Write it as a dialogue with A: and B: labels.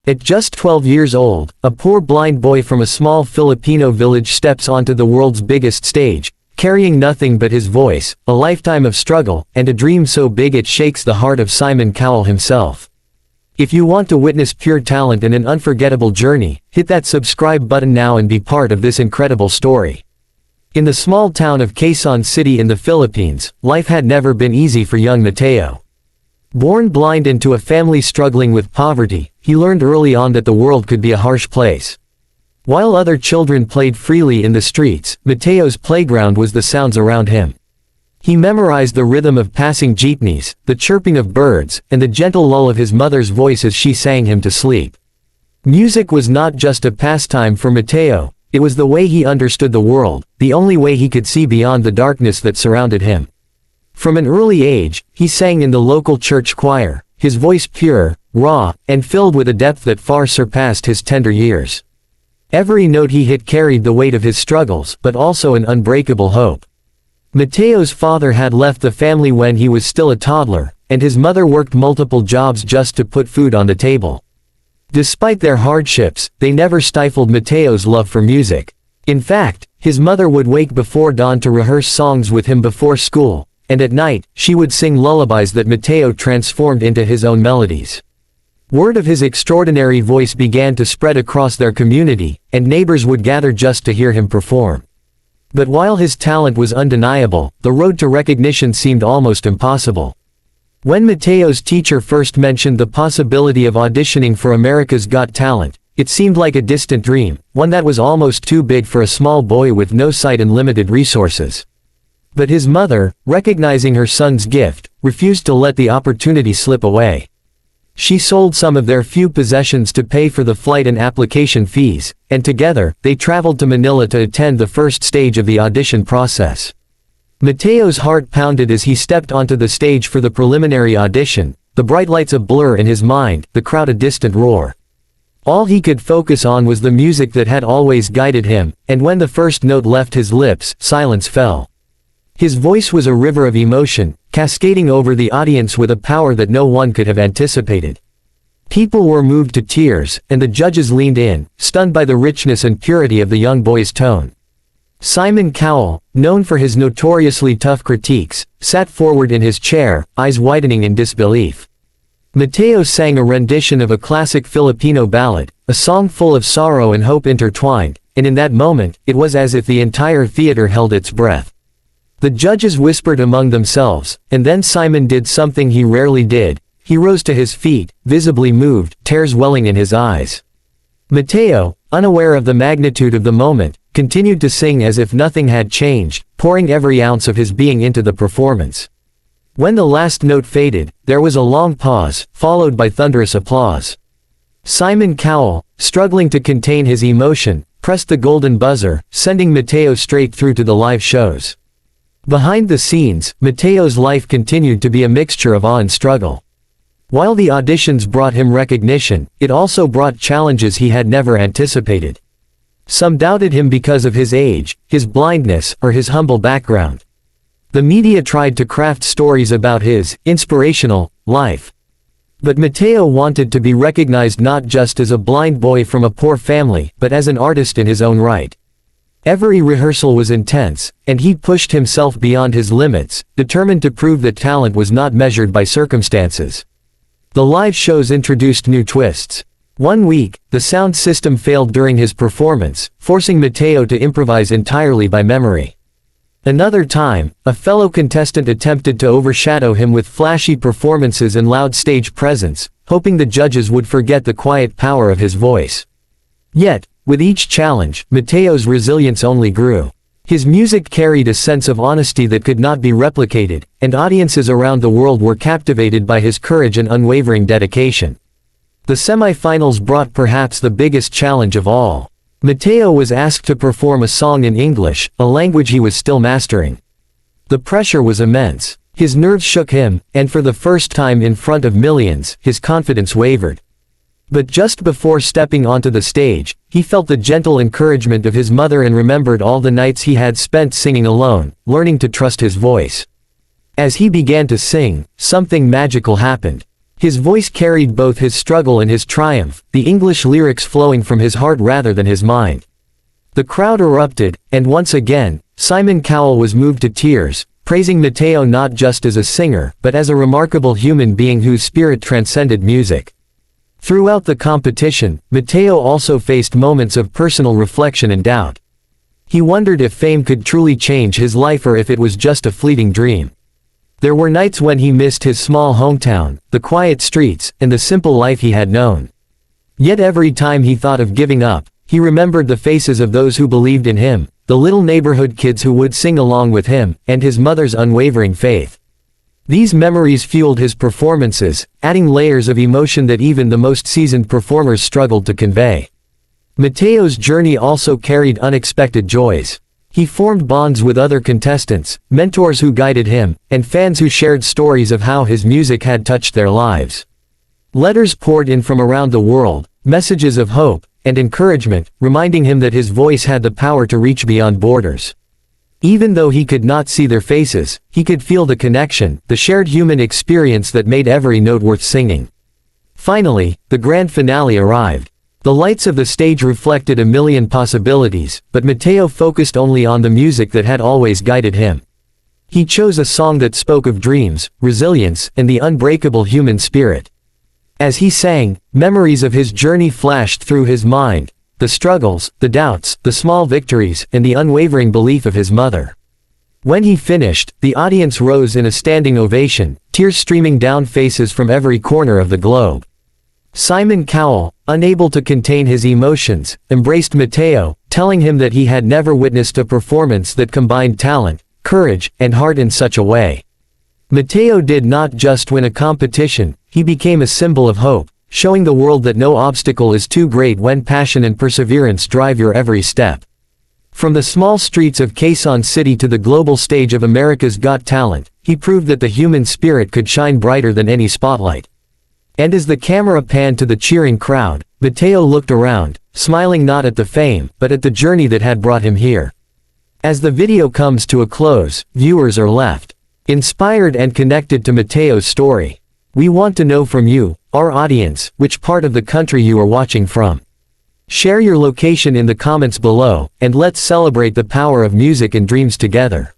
A: At just 12 years old, a poor blind boy from a small Filipino village steps onto the world's biggest stage, carrying nothing but his voice, a lifetime of struggle, and a dream so big it shakes the heart of Simon Cowell himself. If you want to witness pure talent and an unforgettable journey, hit that subscribe button now and be part of this incredible story. In the small town of Quezon City in the Philippines, life had never been easy for young Mateo. Born blind into a family struggling with poverty, he learned early on that the world could be a harsh place. While other children played freely in the streets, Mateo's playground was the sounds around him. He memorized the rhythm of passing jeepneys, the chirping of birds, and the gentle lull of his mother's voice as she sang him to sleep. Music was not just a pastime for Mateo, it was the way he understood the world, the only way he could see beyond the darkness that surrounded him. From an early age, he sang in the local church choir, his voice pure, raw, and filled with a depth that far surpassed his tender years. Every note he hit carried the weight of his struggles, but also an unbreakable hope. Mateo's father had left the family when he was still a toddler, and his mother worked multiple jobs just to put food on the table. Despite their hardships, they never stifled Mateo's love for music. In fact, his mother would wake before dawn to rehearse songs with him before school, and at night, she would sing lullabies that Mateo transformed into his own melodies. Word of his extraordinary voice began to spread across their community, and neighbors would gather just to hear him perform. But while his talent was undeniable, the road to recognition seemed almost impossible. When Mateo's teacher first mentioned the possibility of auditioning for America's Got Talent, it seemed like a distant dream, one that was almost too big for a small boy with no sight and limited resources. But his mother, recognizing her son's gift, refused to let the opportunity slip away. She sold some of their few possessions to pay for the flight and application fees, and together, they traveled to Manila to attend the first stage of the audition process. Mateo's heart pounded as he stepped onto the stage for the preliminary audition, the bright lights a blur in his mind, the crowd a distant roar. All he could focus on was the music that had always guided him, and when the first note left his lips, silence fell. His voice was a river of emotion, cascading over the audience with a power that no one could have anticipated. People were moved to tears, and the judges leaned in, stunned by the richness and purity of the young boy's tone. Simon Cowell, known for his notoriously tough critiques, sat forward in his chair, eyes widening in disbelief. Mateo sang a rendition of a classic Filipino ballad, a song full of sorrow and hope intertwined, and in that moment, it was as if the entire theater held its breath. The judges whispered among themselves, and then Simon did something he rarely did. He rose to his feet, visibly moved, tears welling in his eyes. Mateo, unaware of the magnitude of the moment, continued to sing as if nothing had changed, pouring every ounce of his being into the performance. When the last note faded, there was a long pause, followed by thunderous applause. Simon Cowell, struggling to contain his emotion, pressed the golden buzzer, sending Mateo straight through to the live shows. Behind the scenes, Mateo's life continued to be a mixture of awe and struggle. While the auditions brought him recognition, it also brought challenges he had never anticipated. Some doubted him because of his age, his blindness, or his humble background. The media tried to craft stories about his inspirational life. But Mateo wanted to be recognized not just as a blind boy from a poor family, but as an artist in his own right. Every rehearsal was intense, and he pushed himself beyond his limits, determined to prove that talent was not measured by circumstances. The live shows introduced new twists. One week, the sound system failed during his performance, forcing Mateo to improvise entirely by memory. Another time, a fellow contestant attempted to overshadow him with flashy performances and loud stage presence, hoping the judges would forget the quiet power of his voice. Yet, with each challenge, Mateo's resilience only grew. His music carried a sense of honesty that could not be replicated, and audiences around the world were captivated by his courage and unwavering dedication. The semi-finals brought perhaps the biggest challenge of all. Mateo was asked to perform a song in English, a language he was still mastering. The pressure was immense. His nerves shook him, and for the first time in front of millions, his confidence wavered. But just before stepping onto the stage, he felt the gentle encouragement of his mother and remembered all the nights he had spent singing alone, learning to trust his voice. As he began to sing, something magical happened. His voice carried both his struggle and his triumph, the English lyrics flowing from his heart rather than his mind. The crowd erupted, and once again, Simon Cowell was moved to tears, praising Mateo not just as a singer, but as a remarkable human being whose spirit transcended music. Throughout the competition, Mateo also faced moments of personal reflection and doubt. He wondered if fame could truly change his life or if it was just a fleeting dream. There were nights when he missed his small hometown, the quiet streets, and the simple life he had known. Yet every time he thought of giving up, he remembered the faces of those who believed in him, the little neighborhood kids who would sing along with him, and his mother's unwavering faith. These memories fueled his performances, adding layers of emotion that even the most seasoned performers struggled to convey. Mateo's journey also carried unexpected joys. He formed bonds with other contestants, mentors who guided him, and fans who shared stories of how his music had touched their lives. Letters poured in from around the world, messages of hope and encouragement, reminding him that his voice had the power to reach beyond borders. Even though he could not see their faces, he could feel the connection, the shared human experience that made every note worth singing. Finally, the grand finale arrived. The lights of the stage reflected a million possibilities, but Mateo focused only on the music that had always guided him. He chose a song that spoke of dreams, resilience, and the unbreakable human spirit. As he sang, memories of his journey flashed through his mind, the struggles, the doubts, the small victories, and the unwavering belief of his mother. When he finished, the audience rose in a standing ovation, tears streaming down faces from every corner of the globe. Simon Cowell, unable to contain his emotions, embraced Mateo, telling him that he had never witnessed a performance that combined talent, courage, and heart in such a way. Mateo did not just win a competition, he became a symbol of hope, showing the world that no obstacle is too great when passion and perseverance drive your every step. From the small streets of Quezon City to the global stage of America's Got Talent, he proved that the human spirit could shine brighter than any spotlight. And as the camera panned to the cheering crowd, Mateo looked around, smiling not at the fame, but at the journey that had brought him here. As the video comes to a close, viewers are left inspired and connected to Mateo's story. We want to know from you, our audience, which part of the country you are watching from. Share your location in the comments below, and let's celebrate the power of music and dreams together.